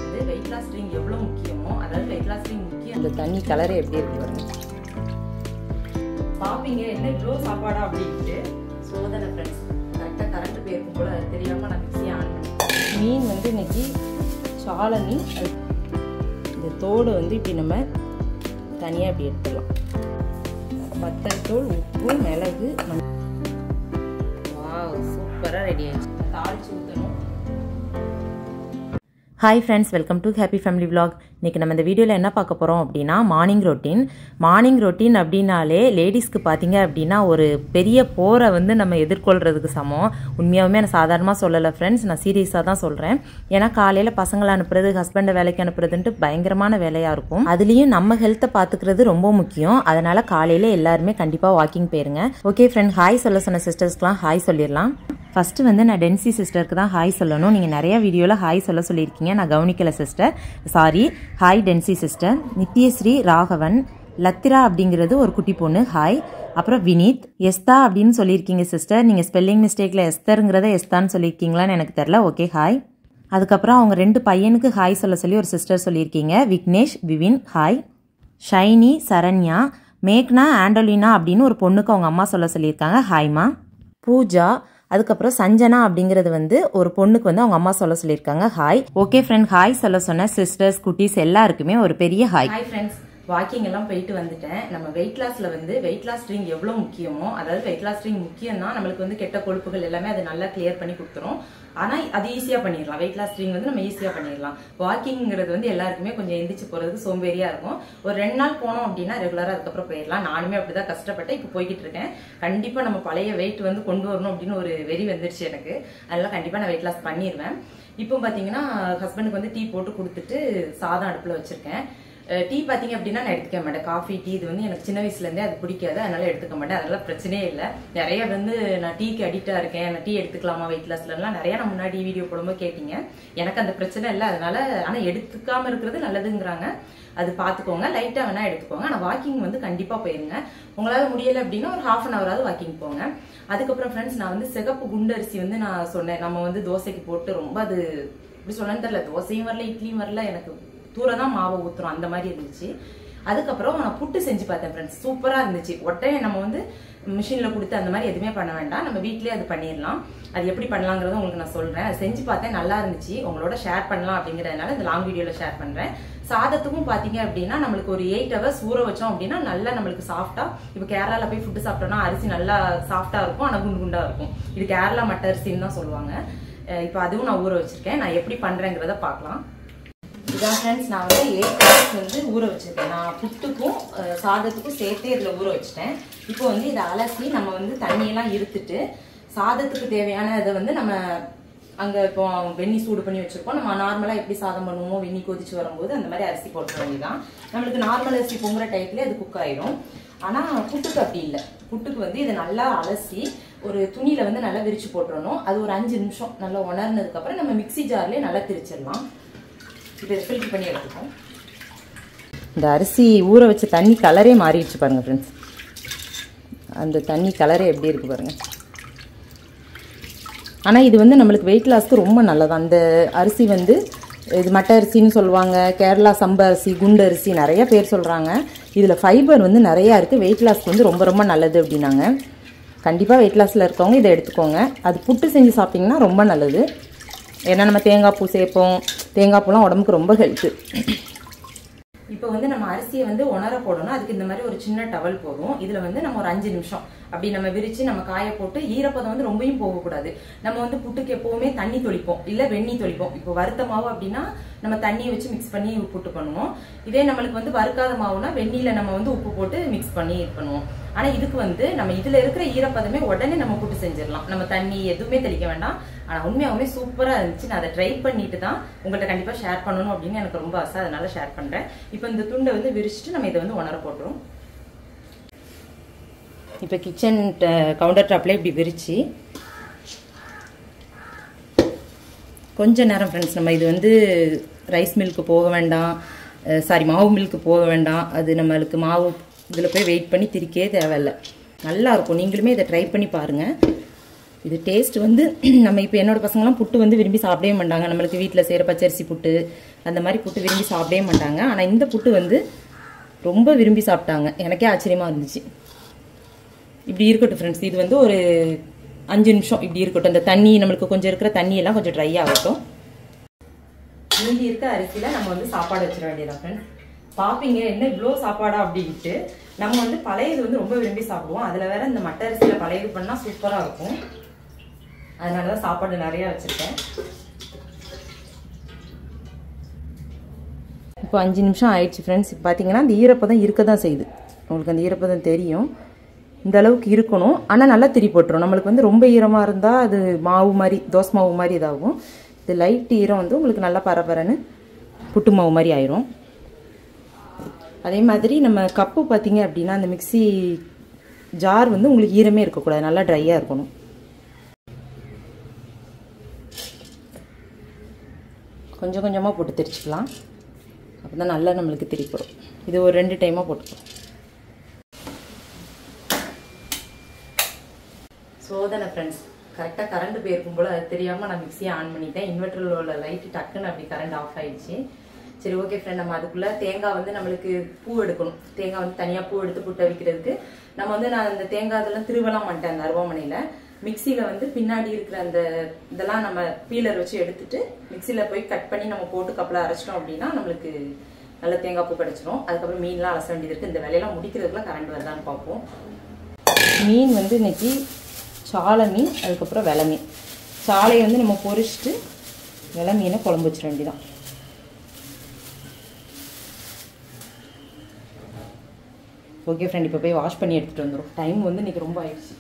இது weight loss drink எவ்வளோ முக்கியமோ, அதாவது வெயிட் லாஸ் ட்ரிங்க் முக்கியம். இந்த தண்ணி கலரே எப்படி இருக்கு பாருங்க. பாப்பீங்க என்ன இவ்வளோ சாப்பாடா அப்படின்ட்டு. சோதனை ஃப்ரெண்ட்ஸ், கரெக்டாக கரண்ட் போயிருக்கும் போல, அது தெரியாமல் நான் மிக்ஸி ஆன் பண்ணேன். மீன் வந்து இன்னைக்கு சால மீன். இந்த தோடு வந்து இப்படி நம்ம தனியாக இப்படி எடுத்துடலாம். வத்தல் தூள், உப்பு, மிளகு. வாவ், சூப்பராக ரெடி ஆயிடுச்சு. தாளிச்சு ஊற்றணும். Hi friends, welcome to happy family vlog. இன்றைக்கி நம்ம இந்த வீடியோவில் என்ன பார்க்க போகிறோம் அப்படின்னா மார்னிங் ரொட்டீன் அப்படின்னாலே லேடிஸ்க்கு பார்த்தீங்க அப்படின்னா ஒரு பெரிய போரை வந்து நம்ம எதிர்கொள்கிறதுக்கு சமம். உண்மையாகவுமே நான் சாதாரணமாக சொல்லலை ஃப்ரெண்ட்ஸ், நான் சீரியஸாக தான் சொல்கிறேன். ஏன்னா காலையில் பசங்களை அனுப்புறது, ஹஸ்பண்டை வேலைக்கு அனுப்புறதுன்ட்டு பயங்கரமான வேலையாக இருக்கும். அதுலேயும் நம்ம ஹெல்த்தை பார்த்துக்கிறது ரொம்ப முக்கியம். அதனால் காலையில் எல்லாருமே கண்டிப்பாக வாக்கிங் போயிருங்க. ஓகே ஃப்ரெண்ட், ஹாய் சொல்ல சொன்ன சிஸ்டர்ஸ்க்குலாம் ஹாய் சொல்லிடலாம். ஃபஸ்ட்டு வந்து நான் டென்சி சிஸ்டருக்கு தான் ஹாய் சொல்லணும். நீங்கள் நிறையா வீடியோவில் ஹாய் சொல்லியிருக்கீங்க, நான் கவனிக்கலை sister, sorry. Hi Dency sister. Nithyasri, Raghavan, Lathira அப்படிங்கிறது ஒரு குட்டி பொண்ணு, ஹாய். அப்புறம் வினீத், எஸ்தா அப்படின்னு சொல்லியிருக்கீங்க சிஸ்டர். நீங்கள் ஸ்பெல்லிங் மிஸ்டேக்கில் எஸ்தருங்கிறத எஸ்தான்னு சொல்லியிருக்கீங்களான்னு எனக்கு தெரில. Okay, hi. அதுக்கப்புறம் அவங்க 2 பையனுக்கு ஹாய் சொல்லி ஒரு சிஸ்டர் சொல்லியிருக்கீங்க, விக்னேஷ், விவின், ஹாய். ஷைனி, சரண்யா, மேக்னா, ஆண்டோலினா அப்படின்னு ஒரு பொண்ணுக்கு அவங்க அம்மா சொல்லியிருக்காங்க, ஹாய்மா. பூஜா, அதுக்கப்புறம் சஞ்சனா அப்படிங்கிறது வந்து ஒரு பொண்ணுக்கு வந்து அவங்க அம்மா சொல்லியிருக்காங்க, ஹாய். ஓகே ஃப்ரெண்ட், ஹாய் சொன்ன சிஸ்டர்ஸ், குட்டீஸ் எல்லாருக்குமே ஒரு பெரிய ஹாய். ஹாய் ஃப்ரெண்ட்ஸ், வாக்கிங் எல்லாம் போயிட்டு வந்துட்டேன். நம்ம வெயிட் லாஸ்ல வந்து வெயிட் லாஸ் ட்ரிங்க் எவ்வளவு முக்கியமோ, அதாவது வெயிட் லாஸ் ட்ரிங்க் முக்கியம் தான். நம்மளுக்கு வந்து கெட்ட கொழுப்புகள் எல்லாமே அது நல்லா கிளியர் பண்ணி கொடுத்துரும். ஆனா அது ஈஸியா பண்ணிடலாம். வெயிட் லாஸ் ட்ரிங்க் வந்து நம்ம ஈஸியா பண்ணிடலாம். வாக்கிங்கிறது வந்து எல்லாருக்குமே கொஞ்சம் எந்திரிச்சு போறதுக்கு சோம்பேறியா இருக்கும். ஒரு 2 நாள் போனோம் அப்படின்னா ரெகுலரா அதுக்கப்புறம் போயிடலாம். நானுமே அப்படிதான் கஷ்டப்பட்டேன், இப்போ போய்கிட்டு இருக்கேன். கண்டிப்பா நம்ம பழைய வெயிட் வந்து கொண்டு வரணும் அப்படின்னு ஒரு வெறி வந்துருச்சு எனக்கு. அதனால கண்டிப்பா நான் வெயிட் லாஸ் பண்ணிடுவேன். இப்போ பாத்தீங்கன்னா ஹஸ்பண்டுக்கு வந்து டீ போட்டு கொடுத்துட்டு சாதம் அடுப்புல வச்சிருக்கேன். டீ பார்த்தீங்க அப்படின்னா நான் எடுத்துக்க மாட்டேன். காஃபி, டீ இது வந்து எனக்கு சின்ன வயசுலேருந்தே அது பிடிக்காது, அதனால எடுத்துக்க மாட்டேன். அதெல்லாம் பிரச்சனையே இல்லை. நிறைய வந்து நான் டீக்கு அடிக்டாக இருக்கேன், நான் டீ எடுத்துக்கலாமா வெயிட் லாஸ்லாம் நிறையா நான் முன்னாடி வீடியோ போடும்போது கேட்டீங்க. எனக்கு அந்த பிரச்சனை இல்லை, அதனால ஆனால் எடுத்துக்காம இருக்கிறது நல்லதுங்கிறாங்க. அது பார்த்துக்கோங்க, லைட்டாக வேணா எடுத்துக்கோங்க. ஆனால் வாக்கிங் வந்து கண்டிப்பாக போயிருங்க. உங்களால் முடியலை அப்படின்னா ஒரு 1/2 hour வாக்கிங் போங்க. அதுக்கப்புறம் ஃப்ரெண்ட்ஸ், நான் வந்து சிகப்பு குண்டரிசி வந்து நான் சொன்னேன், நம்ம வந்து தோசைக்கு போட்டு ரொம்ப அது இப்படி சொன்னேன்னு தெரியல, தோசையும் வரல இட்லியும் வரல, எனக்கு தூரதான் மாவை ஊத்துறோம் அந்த மாதிரி இருந்துச்சு. அதுக்கப்புறம் நான் புட்டு செஞ்சு பார்த்தேன் ஃப்ரெண்ட்ஸ், சூப்பரா இருந்துச்சு. ஒட்டே நம்ம வந்து மிஷின்ல கொடுத்து அந்த மாதிரி எதுவுமே பண்ண வேண்டாம், நம்ம வீட்லயே அது பண்ணிடலாம். அது எப்படி பண்ணலாங்கிறத உங்களுக்கு நான் சொல்றேன். அது செஞ்சு பார்த்தேன், நல்லா இருந்துச்சு. உங்களோட ஷேர் பண்ணலாம் அப்படிங்கிறதுனால இந்த லாங் வீடியோல ஷேர் பண்றேன். சாதத்துக்கும் பாத்தீங்க அப்படின்னா நம்மளுக்கு ஒரு 8 hours ஊற வச்சோம் அப்படின்னா நல்லா நம்மளுக்கு சாஃப்டா. இப்ப கேரளால போய் ஃபுட்டு சாப்பிட்டோம்னா அரிசி நல்லா சாஃப்டா இருக்கும், ஆனா குண்டு குண்டா இருக்கும். இது கேரளா மட்ட அரிசின்னு தான் சொல்லுவாங்க. இப்ப அதுவும் நான் ஊற வச்சிருக்கேன். நான் எப்படி பண்றேங்கிறத பார்க்கலாம். இதான் ஃப்ரெண்ட்ஸ், நான் வந்து 8 hours வந்து ஊற வச்சிருக்கேன். நான் புட்டுக்கும் சாதத்துக்கும் சேர்த்தே இதில் ஊற வச்சுட்டேன். இப்போ வந்து இதை அலசி நம்ம வந்து தண்ணியெல்லாம் இருத்துட்டு சாதத்துக்கு தேவையான இதை வந்து நம்ம அங்கே இப்போ வெந்நி சூடு பண்ணி வச்சிருக்கோம். நம்ம நார்மலாக எப்படி சாதம் பண்ணுவோமோ வெந்நி கொதிச்சு வரும்போது அந்த மாதிரி அரிசி போட்டுற வேண்டியதான். நம்மளுக்கு நார்மல் அரிசி பொங்குற டைப்லேயே அது குக் ஆயிடும். ஆனால் புட்டுக்கு அப்படி இல்லை. புட்டுக்கு வந்து இதை நல்லா அலசி ஒரு துணியில் வந்து நல்லா விரிச்சு போட்டுறணும். அது ஒரு 5 நிமிஷம் நல்லா உணர்னதுக்கப்புறம் நம்ம மிக்சி ஜார்லேயே நல்லா திரிச்சிடலாம். இப்போ இதை ஃபில்டர் பண்ணி எடுத்துப்போம். இந்த அரிசி ஊற வச்ச தண்ணி கலரே மாறிடுச்சு பாருங்கள் ஃப்ரெண்ட்ஸ். அந்த தண்ணி கலரே எப்படி இருக்குது பாருங்கள். ஆனால் இது வந்து நம்மளுக்கு வெயிட் லாஸ்க்கு ரொம்ப நல்லது. அந்த அரிசி வந்து இது மட்டை அரிசின்னு சொல்லுவாங்க, கேரளா சம்பா அரிசி, குண்டு அரிசி நிறைய பேர் சொல்கிறாங்க. இதில் ஃபைபர் வந்து நிறையா இருக்குது, வெயிட் லாஸ்க்கு வந்து ரொம்ப ரொம்ப நல்லது அப்படின்னாங்க. கண்டிப்பாக வெயிட் லாஸில் இருக்கவங்க இதை எடுத்துக்கோங்க. அது புட்டு செஞ்சு சாப்பிட்டிங்கன்னா ரொம்ப நல்லது. ஏன்னா நம்ம தேங்காய் பூ சேர்ப்போம், தேங்காய் பூலாம் உடம்புக்கு ரொம்ப ஹெல்த்து. இப்போ வந்து நம்ம அரிசியை வந்து உணர போடணும். அதுக்கு இந்த மாதிரி ஒரு சின்ன டவல் போதும். இதில் வந்து நம்ம ஒரு 5 நிமிஷம் அப்படி நம்ம விரிச்சு நம்ம காய போட்டு, ஈரப்பதம் வந்து ரொம்பவும் போகக்கூடாது. நம்ம வந்து புட்டுக்கு எப்பவுமே தண்ணி தொளிப்போம், இல்லை வெந்நி தொளிப்போம். இப்போ வறுத்த மாவு அப்படின்னா நம்ம தண்ணியை வச்சு மிக்ஸ் பண்ணி புட்டு பண்ணுவோம். இதே நம்மளுக்கு வந்து வறுக்காத மாவுனா வெந்நில நம்ம வந்து உப்பு போட்டு மிக்ஸ் பண்ணி இது பண்ணுவோம். ஆனா இதுக்கு வந்து நம்ம இதுல இருக்கிற ஈரப்பதமே உடனே நம்ம புட்டு செஞ்சிடலாம். நம்ம தண்ணி எதுவுமே தெளிக்க வேண்டாம். ஆனா உண்மையாவே சூப்பரா இருந்துச்சு. நான் அதை ட்ரை பண்ணிட்டு தான் உங்கள்கிட்ட கண்டிப்பா ஷேர் பண்ணணும் அப்படின்னு எனக்கு ரொம்ப ஆசை, அதனால ஷேர் பண்றேன். இப்போ இந்த துண்டை வந்து விரிச்சிட்டு நம்ம இதை வந்து உணர போட்டுரும். இப்போ கிச்சன் கவுண்டர் டாப்ல இப்படி விரிச்சு கொஞ்ச நேரம் ஃப்ரெண்ட்ஸ், நம்ம இது வந்து ரைஸ் மில்க்கு போக வேண்டாம், சாரி மாவு மில்க்கு போக வேண்டாம். அது நம்மளுக்கு மாவு இதில் போய் வெயிட் பண்ணி திரிக்கவே தேவையில்லை, நல்லா இருக்கும். நீங்களுமே இதை ட்ரை பண்ணி பாருங்கள். இது டேஸ்ட் வந்து நம்ம இப்போ என்னோட பசங்களாம் புட்டு வந்து விரும்பி சாப்பிடவே மாட்டாங்க. நம்மளுக்கு வீட்டில் செய்கிற பச்சரிசி புட்டு அந்த மாதிரி புட்டு விரும்பி சாப்பிடவே மாட்டாங்க. ஆனால் இந்த புட்டு வந்து ரொம்ப விரும்பி சாப்பிட்டாங்க. எனக்கே ஆச்சரியமாக இருந்துச்சு. இப்படி இருக்கட்டும் ஃப்ரெண்ட்ஸ். இது வந்து ஒரு 5 நிமிஷம் இப்படி இருக்கட்டும். இந்த தண்ணி நம்மளுக்கு கொஞ்சம் இருக்கிற தண்ணியெல்லாம் கொஞ்சம் ட்ரை ஆகட்டும். மீதி இருக்க அரிசியில் நம்ம வந்து சாப்பாடு வச்சிட வேண்டியதான் ஃப்ரெண்ட்ஸ். பார்ப்பீங்க என்ன இவ்வளோ சாப்பாடா அப்படின்ட்டு. நம்ம வந்து பழையது வந்து ரொம்ப விரும்பி சாப்பிடுவோம். அதில் வேற இந்த மட்டை அரிசியில் பழையது பண்ணால் சூப்பராக இருக்கும். அதனால தான் சாப்பாடு நிறையா வச்சுருக்கேன். இப்போ 5 நிமிஷம் ஆயிடுச்சு ஃப்ரெண்ட்ஸ். இப்போ பார்த்தீங்கன்னா அந்த ஈரப்பதம் இருக்க தான் செய்யுது. உங்களுக்கு அந்த ஈரப்பதம் தெரியும். இந்த அளவுக்கு இருக்கணும். ஆனால் நல்லா திரி போட்டுரும். நம்மளுக்கு வந்து ரொம்ப ஈரமாக இருந்தால் அது மாவு மாதிரி தோசை மாவு மாதிரி இதாகும். இது லைட் ஈரம் வந்து உங்களுக்கு நல்லா பரபரன்னு புட்டு மாவு மாதிரி ஆயிரும். அதே மாதிரி நம்ம கப்பு பார்த்தீங்க அப்படின்னா அந்த மிக்சி ஜார் வந்து உங்களுக்கு ஈரமே இருக்கக்கூடாது. நல்லா ட்ரையாக இருக்கணும். கொஞ்சம் கொஞ்சமாக போட்டு திரிச்சிக்கலாம். அப்போ தான் நல்லா நம்மளுக்கு திரிப்படும். இது ஒரு 2 டைமாக போட்டுக்கலாம். சோதனை ஃப்ரெண்ட்ஸ். கரெக்டாக கரண்ட் போயிருக்கும் போல் அது தெரியாமல் நான் மிக்சியை ஆன் பண்ணிட்டேன். இன்வெர்டரில் உள்ள லைட்டு டக்குன்னு அப்படி கரண்ட் ஆஃப் ஆயிடுச்சு. சரி ஓகே ஃப்ரெண்ட். நம்ம அதுக்குள்ளே தேங்காய் வந்து நம்மளுக்கு பூ எடுக்கணும். தேங்காய் வந்து தனியாக பூ எடுத்து புட்டை வைக்கிறதுக்கு நம்ம வந்து நான் அந்த தேங்காய் இதெல்லாம் திருவலாம் மாட்டேன். அந்த அருவாமனையில் மிக்சியில் வந்து பின்னாடி இருக்கிற அந்த இதெல்லாம் நம்ம பீலர் வச்சு எடுத்துட்டு மிக்சியில் போய் கட் பண்ணி நம்ம போட்டு கப்பில் அரைச்சிட்டோம் அப்படின்னா நம்மளுக்கு நல்ல தேங்காய் பூ கிடச்சிரும். அதுக்கப்புறம் மீன்லாம் அலச வேண்டியது இருக்குது. இந்த வேலையெல்லாம் முடிக்கிறதுக்குள்ள கரண்ட் வருதான்னு பார்ப்போம். மீன் வந்து இன்னைக்கு சாலை மீன், அதுக்கப்புறம் வெலை மீன். சாலையை வந்து நம்ம பொரிச்சிட்டு வெலை மீனை குழம்பு வச்சிட வேண்டியதான். Okay friend. இப்போ போய் வாஷ் பண்ணி எடுத்துகிட்டு வந்துடும். டைம் வந்து இன்றைக்கி ரொம்ப ஆயிடுச்சு.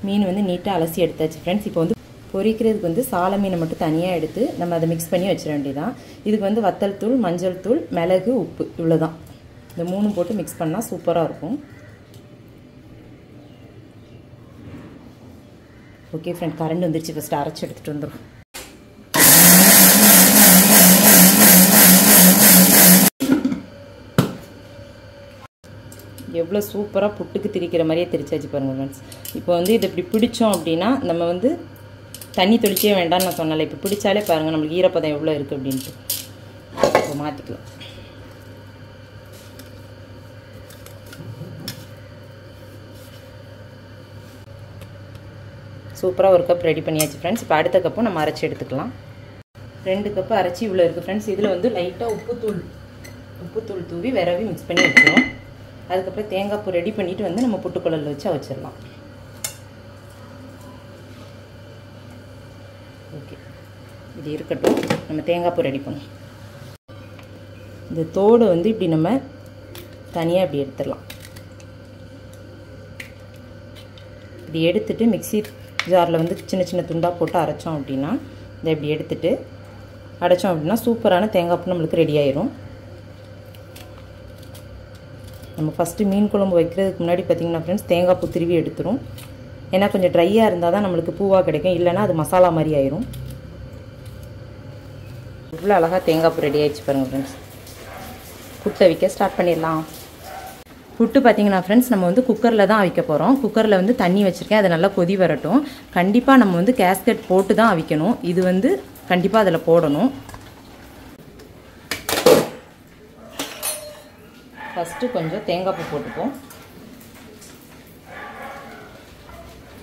மீன் வந்து நீட்டாக அலசி எடுத்தாச்சு ஃப்ரெண்ட்ஸ். இப்போ வந்து பொரிக்கிறதுக்கு வந்து சாலை மீனை மட்டும் தனியாக எடுத்து நம்ம அதை மிக்ஸ் பண்ணி வச்சிட வேண்டியதான். இதுக்கு வந்து வத்தல் தூள், மஞ்சள் தூள், மிளகு, உப்பு இவ்வளோதான். இந்த 3 போட்டு மிக்ஸ் பண்ணால் சூப்பராக இருக்கும். Okay friend. கரண்ட் வந்துருச்சு. ஃபஸ்ட்டு அரைச்சி எடுத்துகிட்டு வந்துடும். எவ்வளோ சூப்பராக புட்டுக்கு திரிக்கிற மாதிரியே திரிச்சாச்சு பாருங்கள் ஃப்ரெண்ட்ஸ். இப்போ வந்து இதை இப்படி பிடிச்சோம் அப்படின்னா நம்ம வந்து தண்ணி தொளிக்கவே வேண்டாம்னு நான் சொன்னால. இப்போ பிடிச்சாலே பாருங்கள் நம்மளுக்கு ஈரப்பதம் எவ்வளோ இருக்குது அப்படின்ட்டு. இப்போ மாற்றிக்கலாம். சூப்பராக ஒரு கப் ரெடி பண்ணியாச்சு ஃப்ரெண்ட்ஸ். இப்போ அடுத்த கப்பும் நம்ம அரைச்சி எடுத்துக்கலாம். 2 கப்பு அரைச்சி இவ்வளோ இருக்குது ஃப்ரெண்ட்ஸ். இதில் வந்து லைட்டாக உப்புத்தூள் தூவி விரவி மிக்ஸ் பண்ணி வச்சுருவோம். அதுக்கப்புறம் தேங்காய் பூ ரெடி பண்ணிவிட்டு வந்து நம்ம புட்டுக்குழலில் வச்சு வச்சிடலாம். ஓகே, இது இருக்கட்டும். நம்ம தேங்காய் பூ ரெடி பண்ணுவோம். இந்த தோடு வந்து இப்படி நம்ம தனியாக இப்படி எடுத்துடலாம். இப்படி எடுத்துட்டு மிக்சி ஜாரில் வந்து சின்ன சின்ன துண்டாக போட்டு அரைச்சோம் அப்படின்னா இதை இப்படி எடுத்துட்டு அரைச்சோம் அப்படின்னா சூப்பரான தேங்காய் பூ நம்மளுக்கு ரெடி ஆயிரும். நம்ம ஃபஸ்ட்டு மீன் குழம்பு வைக்கிறதுக்கு முன்னாடி பார்த்திங்கன்னா ஃப்ரெண்ட்ஸ் தேங்காய் பூ திருவி எடுத்துரும். ஏன்னா கொஞ்சம் ட்ரையாக இருந்தால் தான் நம்மளுக்கு பூவாக கிடைக்கும். இல்லைன்னா அது மசாலா மாதிரி ஆயிரும். இவ்வளோ அழகாக தேங்காய் பூ ரெடி ஆகிடுச்சு பாருங்கள் ஃப்ரெண்ட்ஸ். புட்டை வைக்க ஸ்டார்ட் பண்ணிடலாம். புட்டு பார்த்திங்கன்னா ஃப்ரெண்ட்ஸ் நம்ம வந்து குக்கரில் தான் அவிக்க போகிறோம். குக்கரில் வந்து தண்ணி வச்சுருக்கேன். அதை நல்லா கொதி வரட்டும். கண்டிப்பாக நம்ம வந்து கேஸ்கட் போட்டு தான் அவிக்கணும். இது வந்து கண்டிப்பாக அதில் போடணும். ஃபஸ்ட்டு கொஞ்சம் தேங்காய் பூ போட்டுப்போம்.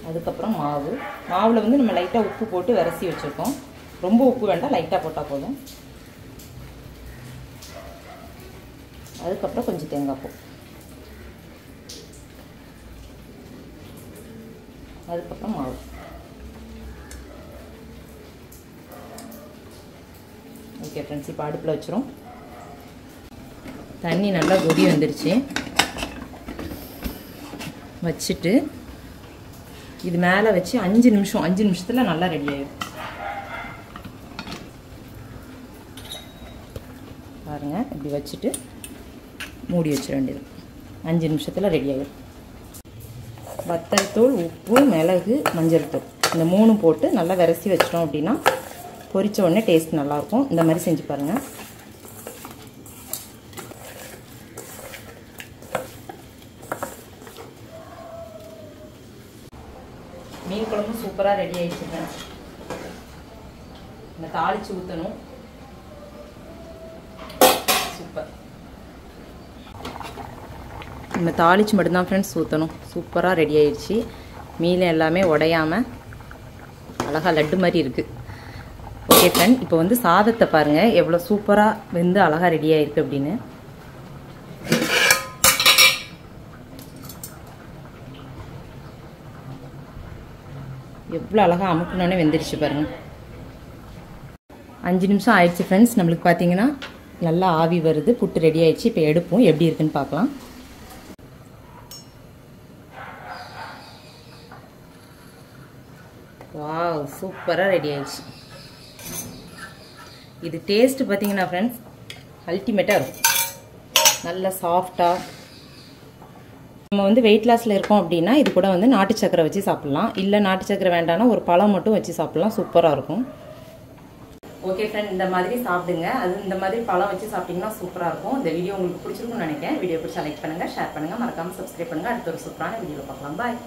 அதுக்கப்புறம் மாவில் வந்து நம்ம லைட்டாக உப்பு போட்டு விரசி வச்சுருக்கோம். ரொம்ப உப்பு வேண்டாம், லைட்டாக போட்டால் போதும். அதுக்கப்புறம் கொஞ்சம் தேங்காய் பூ, அதுக்கப்புறம் மாவு. Okay friends. இப்போ அடுப்பில் வச்சுரும். தண்ணி நல்லா கொதி வந்துருச்சு. வச்சுட்டு இது மேலே வச்சு 5 நிமிஷத்தில் நல்லா ரெடி ஆயிடும். பாருங்கள், இப்படி வச்சுட்டு மூடி வச்சிட வேண்டியது. 5 நிமிஷத்தில் ரெடி ஆகிடும். வத்தல் தூள், உப்பு, மிளகு, மஞ்சள் தூள் இந்த 3 போட்டு நல்லா விரசி வச்சிட்டோம் அப்படின்னா பொரிச்ச உடனே டேஸ்ட் நல்லாயிருக்கும். இந்த மாதிரி செஞ்சு பாருங்கள். மீன் குழம்பும் சூப்பராக ரெடி ஆயிடுச்சு. இந்த தாளிச்சு ஊற்றணும். சூப்பர். நம்ம தாளிச்சு மட்டும்தான் ஃப்ரெண்ட்ஸ் ஊற்றணும். சூப்பராக ரெடி ஆயிடுச்சு. மீன் எல்லாமே உடையாமல் அழகாக லட்டு மாதிரி இருக்குது. ஓகே ஃப்ரெண்ட், இப்போ வந்து சாதத்தை பாருங்கள் எவ்வளோ சூப்பராக வெந்து அழகாக ரெடி ஆயிருக்கு அப்படின்னு. எவ்வளோ அழகாக அமுக்குனோன்னே வெந்துருச்சு பாருங்கள். 5 நிமிஷம் ஆயிடுச்சு ஃப்ரெண்ட்ஸ். நம்மளுக்கு பார்த்தீங்கன்னா நல்லா ஆவி வருது. புட்டு ரெடி ஆயிடுச்சு. இப்போ எடுப்போம், எப்படி இருக்குன்னு பார்க்கலாம். வாவ், சூப்பராக ரெடி ஆயிடுச்சு. இது டேஸ்ட் பார்த்தீங்கன்னா ஃப்ரெண்ட்ஸ் அல்டிமேட்டாக இருக்கும். நல்லா சாஃப்டாக. நம்ம வந்து வெயிட் லாஸில் இருக்கோம் அப்படின்னா இது கூட வந்து நாட்டு சக்கரை வச்சு சாப்பிட்லாம். இல்லை நாட்டு சக்கரை வேண்டாம்னா ஒரு பழம் மட்டும் வச்சு சாப்பிட்லாம். சூப்பராக இருக்கும். ஓகே ஃப்ரெண்ட், இந்த மாதிரி சாப்பிடுங்க. அது இந்த மாதிரி பழம் வச்சு சாப்பிட்டிங்கன்னா சூப்பராக இருக்கும். இந்த வீடியோ உங்களுக்கு பிடிச்சிருக்கும்னு நினைக்கிறேன். வீடியோ பிடிச்சா லைக் பண்ணுங்கள், ஷேர் பண்ணுங்கள், மறக்காமல் சப்ஸ்கிரைப் பண்ணுங்கள். அடுத்த ஒரு சூப்பரான வீடியோவில் பார்க்கலாம். பாய்.